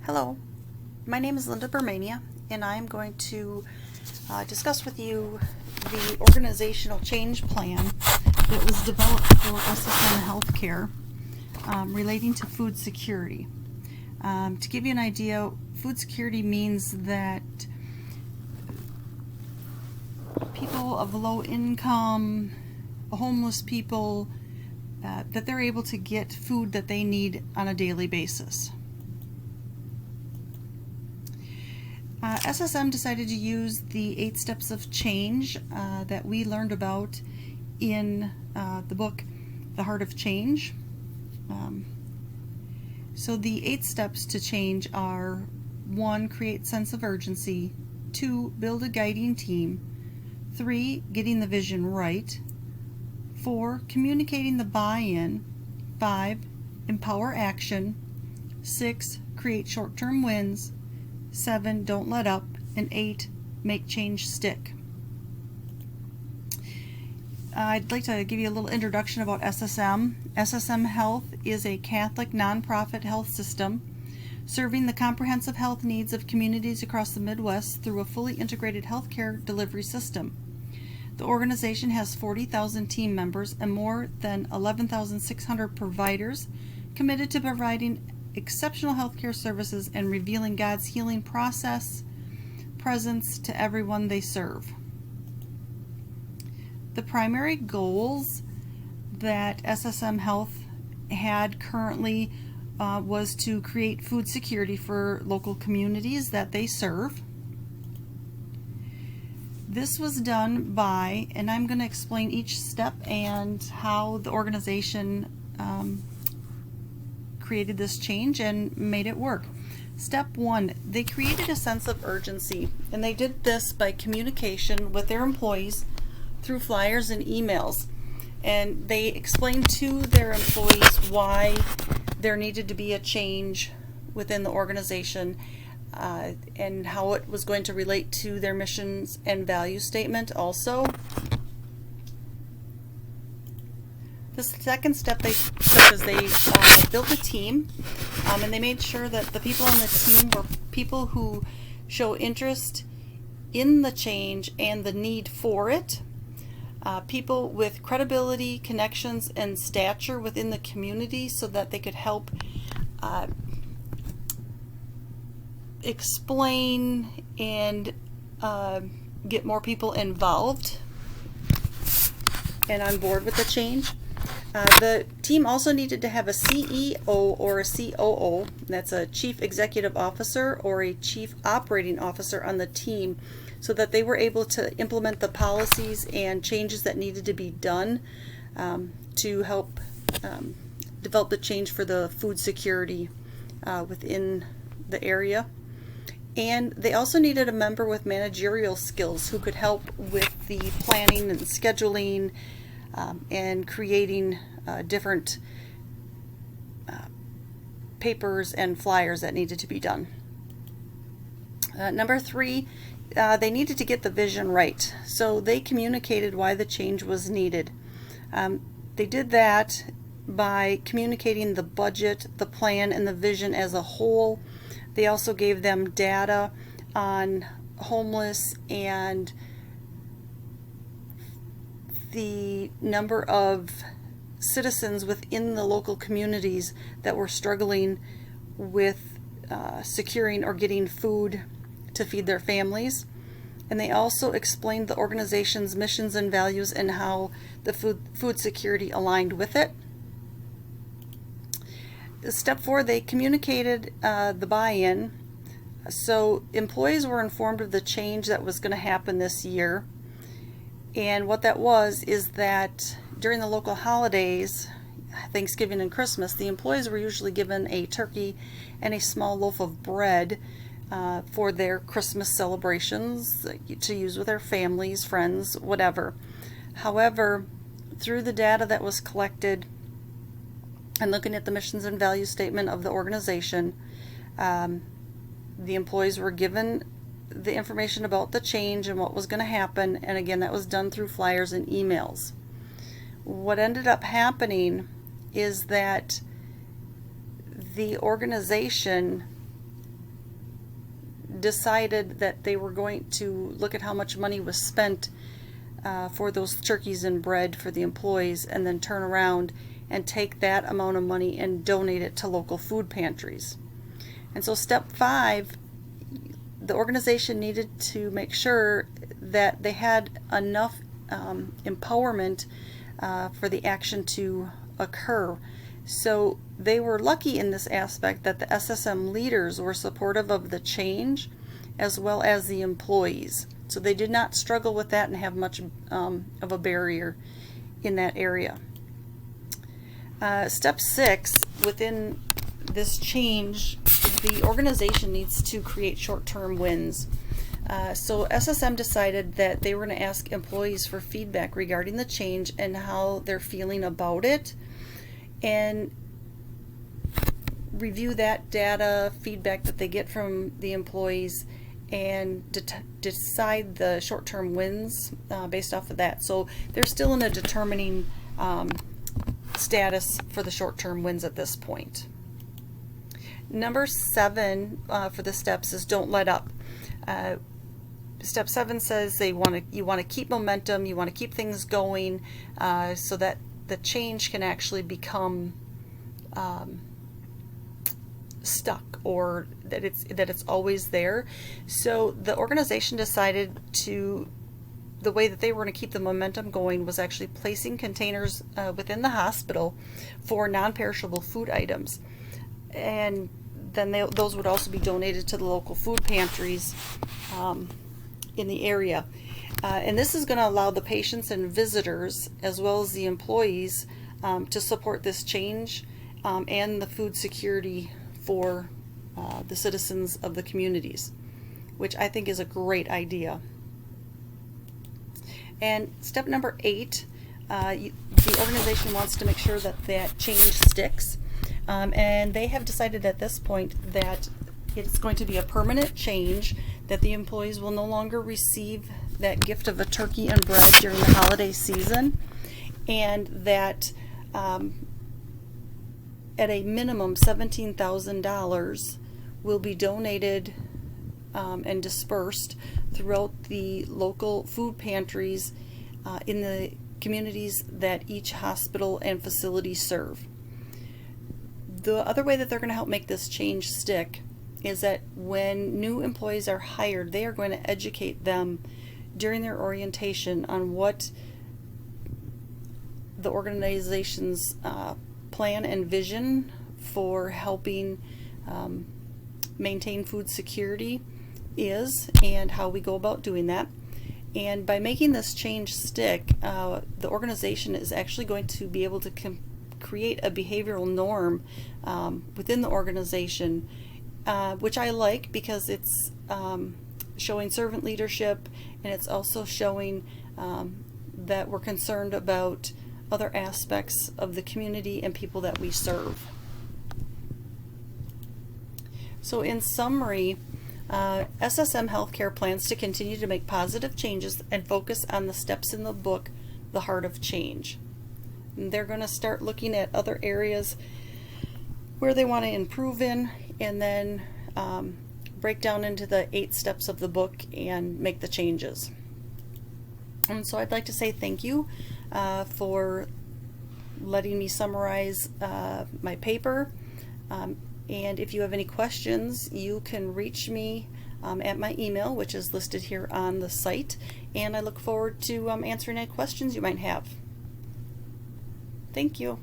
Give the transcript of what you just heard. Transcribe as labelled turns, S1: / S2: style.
S1: Hello, my name is Linda Bermania, and I am going to discuss with you the organizational change plan that was developed for SSM Healthcare relating to food security. To give you an idea, food security means that people of low income, homeless people, that they're able to get food that they need on a daily basis. SSM decided to use the 8 steps of change that we learned about in the book The Heart of Change. So the 8 steps to change are: 1. Create sense of urgency. 2. Build a guiding team. 3. Getting the vision right. 4. Communicating the buy-in. 5. Empower action. 6. Create short-term wins. 7. Don't let up. And 8. Make change stick. I'd like to give you a little introduction about SSM. SSM Health is a Catholic nonprofit health system serving the comprehensive health needs of communities across the Midwest through a fully integrated healthcare delivery system. The organization has 40,000 team members and more than 11,600 providers committed to providing exceptional healthcare services and revealing God's healing presence to everyone they serve. The primary goals that SSM Health had currently was to create food security for local communities that they serve. This was done by, and I'm going to explain each step and how the organization created this change and made it work. Step 1, they created a sense of urgency, and they did this by communication with their employees through flyers and emails. And they explained to their employees why there needed to be a change within the organization and how it was going to relate to their missions and value statement also. The second step they took is they built a team, and they made sure that the people on the team were people who show interest in the change and the need for it, people with credibility, connections, and stature within the community so that they could help explain and get more people involved and on board with the change. The team also needed to have a CEO or a COO, that's a Chief Executive Officer or a Chief Operating Officer on the team, so that they were able to implement the policies and changes that needed to be done to help develop the change for the food security within the area. And they also needed a member with managerial skills who could help with the planning and scheduling and creating different papers and flyers that needed to be done. Number 3, they needed to get the vision right. So they communicated why the change was needed. They did that by communicating the budget, the plan, and the vision as a whole. They also gave them data on homeless and the number of citizens within the local communities that were struggling with securing or getting food to feed their families. And they also explained the organization's missions and values and how the food security aligned with it. Step 4, they communicated the buy-in. So employees were informed of the change that was going to happen this year. And what that was is that during the local holidays, Thanksgiving and Christmas, the employees were usually given a turkey and a small loaf of bread for their Christmas celebrations to use with their families, friends, whatever. However, through the data that was collected and looking at the missions and value statement of the organization, the employees were given the information about the change and what was going to happen, and again, that was done through flyers and emails. What ended up happening is that the organization decided that they were going to look at how much money was spent for those turkeys and bread for the employees, and then turn around and take that amount of money and donate it to local food pantries. And so step 5, the organization needed to make sure that they had enough empowerment for the action to occur. So they were lucky in this aspect that the SSM leaders were supportive of the change as well as the employees. So they did not struggle with that and have much of a barrier in that area. Step 6, within this change, the organization needs to create short-term wins. So SSM decided that they were going to ask employees for feedback regarding the change and how they're feeling about it, and review that data feedback that they get from the employees and decide the short-term wins based off of that. So they're still in a determining status for the short-term wins at this point. Number 7 for the steps is don't let up. Step 7 says you want to keep momentum, you want to keep things going so that the change can actually become stuck, or that it's always there. So the organization decided the way that they were going to keep the momentum going was actually placing containers within the hospital for non-perishable food items, and then those would also be donated to the local food pantries in the area. And this is going to allow the patients and visitors as well as the employees to support this change and the food security for the citizens of the communities, which I think is a great idea. And step number 8, the organization wants to make sure that that change sticks, and they have decided at this point that it's going to be a permanent change, that the employees will no longer receive that gift of a turkey and bread during the holiday season, and that at a minimum $17,000 will be donated and dispersed throughout the local food pantries in the communities that each hospital and facility serve. The other way that they're going to help make this change stick is that when new employees are hired, they are going to educate them during their orientation on what the organization's plan and vision for helping maintain food security is, and how we go about doing that. And by making this change stick, the organization is actually going to be able to create a behavioral norm within the organization, which I like because it's showing servant leadership, and it's also showing that we're concerned about other aspects of the community and people that we serve. So in summary, SSM Healthcare plans to continue to make positive changes and focus on the steps in the book, The Heart of Change. And they're going to start looking at other areas where they want to improve in, and then break down into the 8 steps of the book and make the changes. And so I'd like to say thank you for letting me summarize my paper. And if you have any questions, you can reach me at my email, which is listed here on the site, and I look forward to answering any questions you might have. Thank you.